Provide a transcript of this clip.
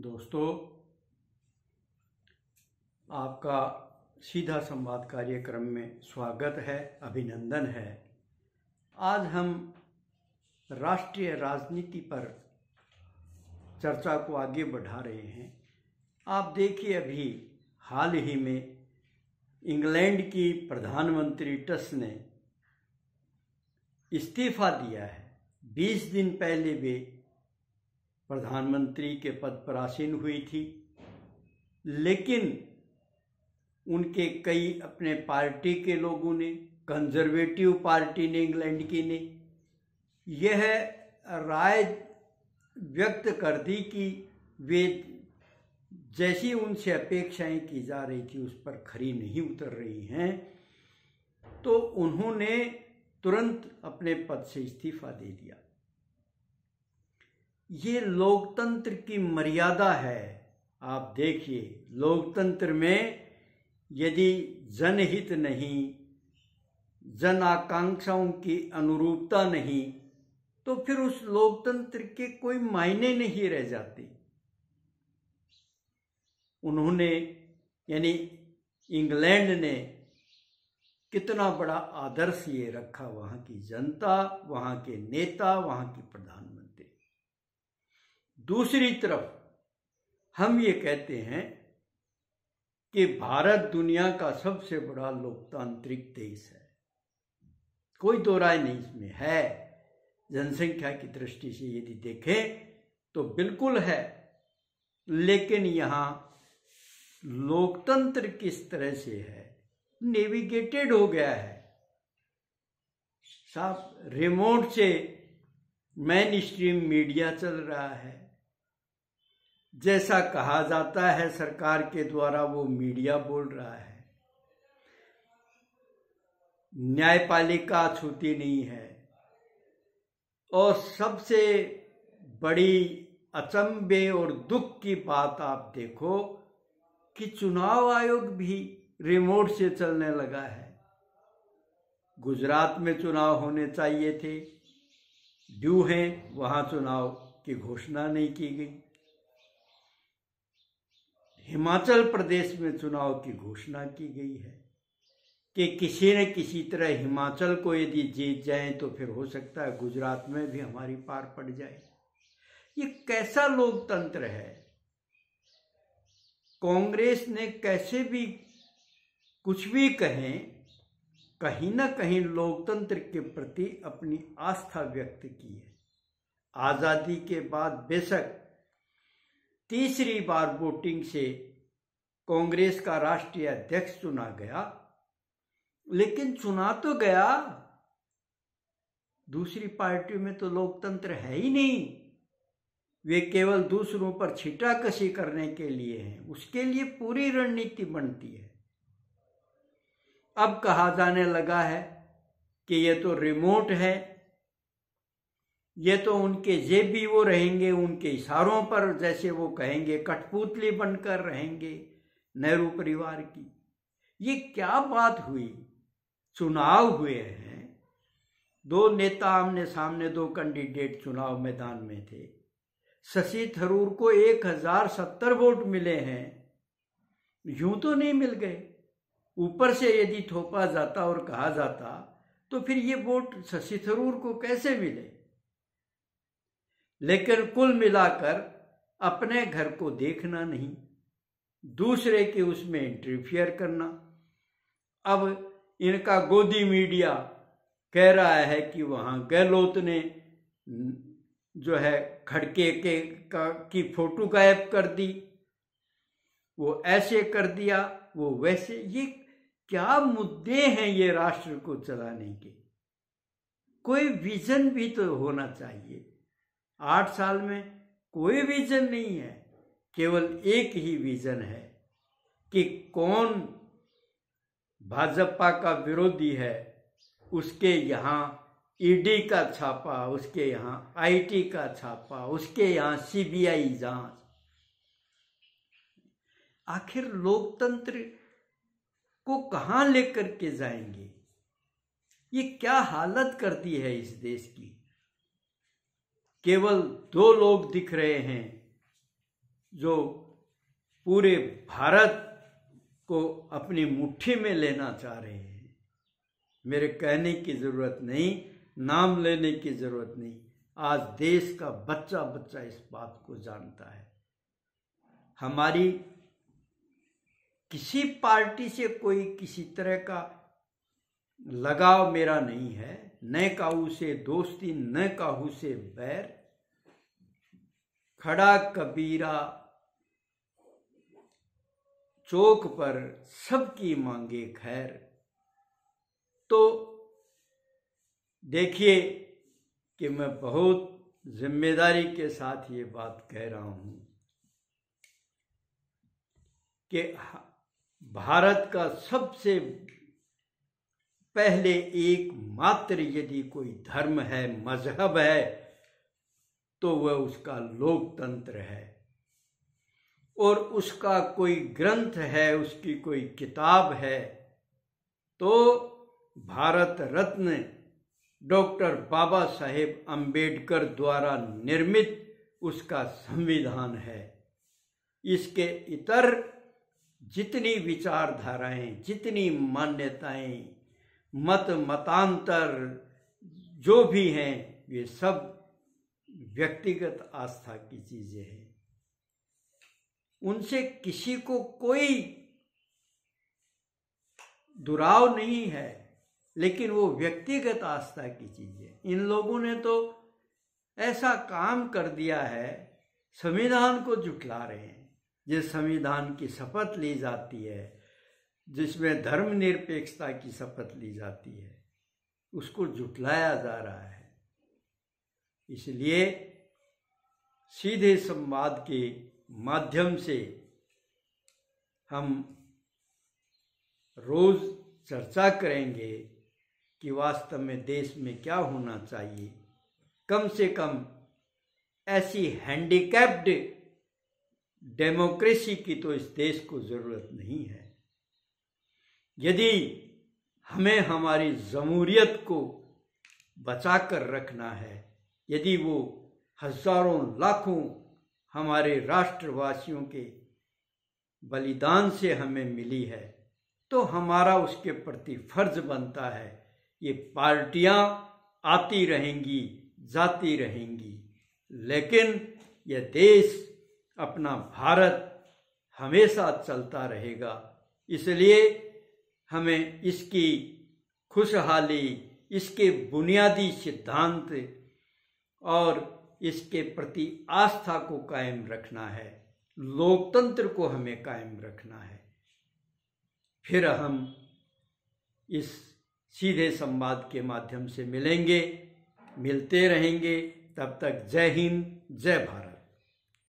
दोस्तों, आपका सीधा संवाद कार्यक्रम में स्वागत है, अभिनंदन है। आज हम राष्ट्रीय राजनीति पर चर्चा को आगे बढ़ा रहे हैं। आप देखिए, अभी हाल ही में इंग्लैंड की प्रधानमंत्री टस ने इस्तीफा दिया है। 20 दिन पहले वे प्रधानमंत्री के पद पर आसीन हुई थी, लेकिन उनके कई अपने पार्टी के लोगों ने, कंजर्वेटिव पार्टी ने, इंग्लैंड की ने यह राय व्यक्त कर दी कि वे जैसी उनसे अपेक्षाएं की जा रही थी उस पर खरी नहीं उतर रही हैं, तो उन्होंने तुरंत अपने पद से इस्तीफा दे दिया। ये लोकतंत्र की मर्यादा है। आप देखिए, लोकतंत्र में यदि जनहित नहीं, जन आकांक्षाओं की अनुरूपता नहीं, तो फिर उस लोकतंत्र के कोई मायने नहीं रह जाते। उन्होंने यानी इंग्लैंड ने कितना बड़ा आदर्श ये रखा, वहां की जनता, वहां के नेता, वहां की प्रधानमंत्री। दूसरी तरफ हम ये कहते हैं कि भारत दुनिया का सबसे बड़ा लोकतांत्रिक देश है, कोई दो राय नहीं इसमें है। जनसंख्या की दृष्टि से यदि देखें तो बिल्कुल है, लेकिन यहाँ लोकतंत्र किस तरह से है, नेविगेटेड हो गया है। साफ रिमोट से मेन स्ट्रीम मीडिया चल रहा है, जैसा कहा जाता है सरकार के द्वारा वो मीडिया बोल रहा है। न्यायपालिका छूती नहीं है। और सबसे बड़ी अचंभे और दुख की बात आप देखो कि चुनाव आयोग भी रिमोट से चलने लगा है। गुजरात में चुनाव होने चाहिए थे, ड्यू हैं, वहां चुनाव की घोषणा नहीं की गई। हिमाचल प्रदेश में चुनाव की घोषणा की गई है कि किसी न किसी तरह हिमाचल को यदि जीत जाए तो फिर हो सकता है गुजरात में भी हमारी पार पड़ जाए। ये कैसा लोकतंत्र है? कांग्रेस ने कैसे भी कुछ भी कहें, कहीं ना कहीं लोकतंत्र के प्रति अपनी आस्था व्यक्त की है। आजादी के बाद बेशक तीसरी बार वोटिंग से कांग्रेस का राष्ट्रीय अध्यक्ष चुना गया, लेकिन चुना तो गया। दूसरी पार्टियों में तो लोकतंत्र है ही नहीं। वे केवल दूसरों पर छींटाकशी करने के लिए हैं, उसके लिए पूरी रणनीति बनती है। अब कहा जाने लगा है कि ये तो रिमोट है, ये तो उनके जेबी वो रहेंगे, उनके इशारों पर जैसे वो कहेंगे कठपुतली बनकर रहेंगे नेहरू परिवार की। ये क्या बात हुई? चुनाव हुए हैं, दो नेता आमने सामने, दो कैंडिडेट चुनाव मैदान में थे। शशि थरूर को 1070 वोट मिले हैं, यूं तो नहीं मिल गए। ऊपर से यदि थोपा जाता और कहा जाता तो फिर ये वोट शशि थरूर को कैसे मिले? लेकिन कुल मिलाकर अपने घर को देखना नहीं, दूसरे के उसमें इंटरफियर करना। अब इनका गोदी मीडिया कह रहा है कि वहां गहलोत ने जो है खड़के की फोटो गायब कर दी, वो ऐसे कर दिया, वो वैसे। ये क्या मुद्दे हैं ये राष्ट्र को चलाने के? कोई विजन भी तो होना चाहिए। 8 साल में कोई विजन नहीं है, केवल एक ही विजन है कि कौन भाजपा का विरोधी है, उसके यहाँ ईडी का छापा, उसके यहाँ आईटी का छापा, उसके यहाँ सीबीआई जांच। आखिर लोकतंत्र को कहां लेकर के जाएंगे? ये क्या हालत कर दी है इस देश की। केवल 2 लोग दिख रहे हैं, जो पूरे भारत को अपनी मुट्ठी में लेना चाह रहे हैं। मेरे कहने की जरूरत नहीं, नाम लेने की जरूरत नहीं, आज देश का बच्चा बच्चा इस बात को जानता है। हमारी किसी पार्टी से कोई किसी तरह का लगाव मेरा नहीं है, न काहू से दोस्ती न काहू से बैर। खड़ा कबीरा चौक पर सबकी मांगे खैर। तो देखिए कि मैं बहुत जिम्मेदारी के साथ ये बात कह रहा हूं कि भारत का सबसे पहले एकमात्र यदि कोई धर्म है, मजहब है, तो वह उसका लोकतंत्र है। और उसका कोई ग्रंथ है, उसकी कोई किताब है, तो भारत रत्न डॉक्टर बाबा साहेब अम्बेडकर द्वारा निर्मित उसका संविधान है। इसके इतर जितनी विचारधाराएं, जितनी मान्यताएं, मतांतर जो भी हैं, ये सब व्यक्तिगत आस्था की चीजें हैं। उनसे किसी को कोई दुराव नहीं है, लेकिन वो व्यक्तिगत आस्था की चीजें। इन लोगों ने तो ऐसा काम कर दिया है, संविधान को झुठला रहे हैं। जिस संविधान की शपथ ली जाती है, जिसमें धर्मनिरपेक्षता की शपथ ली जाती है, उसको झुठलाया जा रहा है। इसलिए सीधे संवाद के माध्यम से हम रोज चर्चा करेंगे कि वास्तव में देश में क्या होना चाहिए। कम से कम ऐसी हैंडीकैप्ड डेमोक्रेसी की तो इस देश को जरूरत नहीं है। यदि हमें हमारी जमहूरियत को बचाकर रखना है, यदि वो हजारों लाखों हमारे राष्ट्रवासियों के बलिदान से हमें मिली है, तो हमारा उसके प्रति फर्ज बनता है। ये पार्टियां आती रहेंगी, जाती रहेंगी, लेकिन यह देश, अपना भारत हमेशा चलता रहेगा। इसलिए हमें इसकी खुशहाली, इसके बुनियादी सिद्धांत और इसके प्रति आस्था को कायम रखना है, लोकतंत्र को हमें कायम रखना है। फिर हम इस सीधे संवाद के माध्यम से मिलेंगे, मिलते रहेंगे। तब तक जय हिंद, जय भारत।